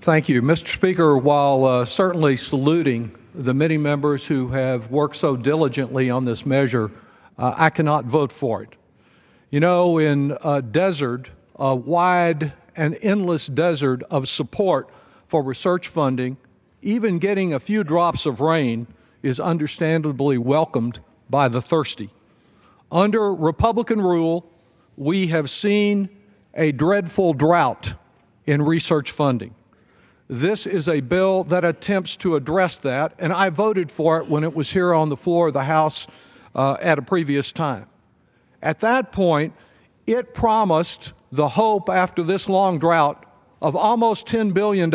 Thank you. Mr. Speaker, while certainly saluting the many members who have worked so diligently on this measure, I cannot vote for it. You know, in a desert, a wide and endless desert of support for research funding, even getting a few drops of rain is understandably welcomed by the thirsty. Under Republican rule, we have seen a dreadful drought in research funding. This is a bill that attempts to address that, and I voted for it when it was here on the floor of the House at a previous time. At that point, it promised the hope after this long drought of almost $10 billion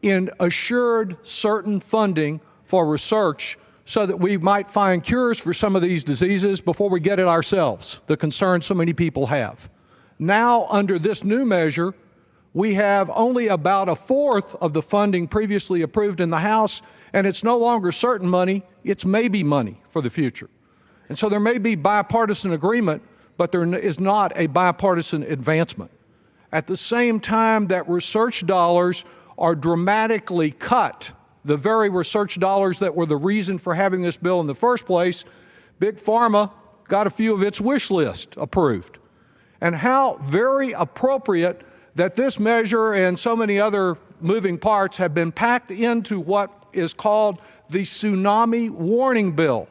in assured certain funding for research so that we might find cures for some of these diseases before we get it ourselves, the concern so many people have. Now, under this new measure, we have only about a fourth of the funding previously approved in the House, and it's no longer certain money, it's maybe money for the future. And so there may be bipartisan agreement, but there is not a bipartisan advancement. At the same time that research dollars are dramatically cut, the very research dollars that were the reason for having this bill in the first place, Big Pharma got a few of its wish list approved. And how very appropriate that this measure and so many other moving parts have been packed into what is called the Tsunami Warning Bill.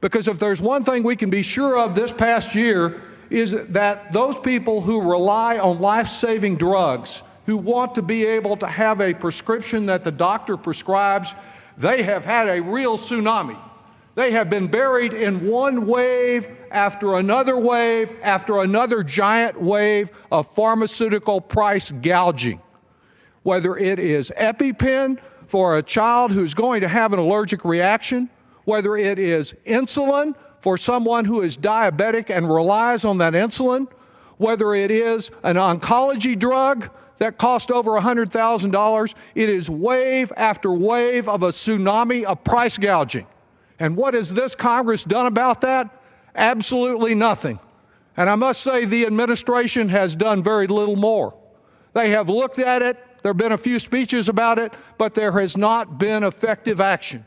Because if there's one thing we can be sure of this past year is that those people who rely on life-saving drugs, who want to be able to have a prescription that the doctor prescribes, they have had a real tsunami. They have been buried in one wave after another giant wave of pharmaceutical price gouging. Whether it is EpiPen for a child who's going to have an allergic reaction, whether it is insulin for someone who is diabetic and relies on that insulin, whether it is an oncology drug that cost over $100,000, it is wave after wave of a tsunami of price gouging. And what has this Congress done about that? Absolutely nothing. And I must say the administration has done very little more. They have looked at it, there have been a few speeches about it, but there has not been effective action.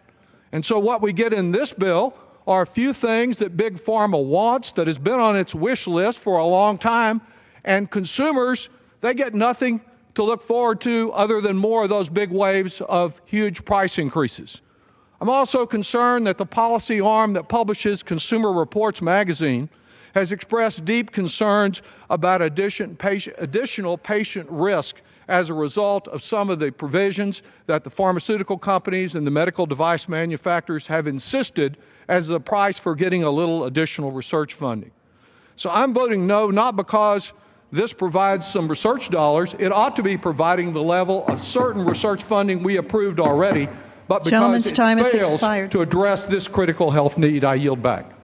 And so what we get in this bill are a few things that Big Pharma wants, that has been on its wish list for a long time, and consumers, they get nothing to look forward to other than more of those big waves of huge price increases. I'm also concerned that the policy arm that publishes Consumer Reports magazine has expressed deep concerns about additional patient risk as a result of some of the provisions that the pharmaceutical companies and the medical device manufacturers have insisted as the price for getting a little additional research funding. So I'm voting no, not because this provides some research dollars. It ought to be providing the level of certain research funding we approved already, but because it fails to address this critical health need. I yield back.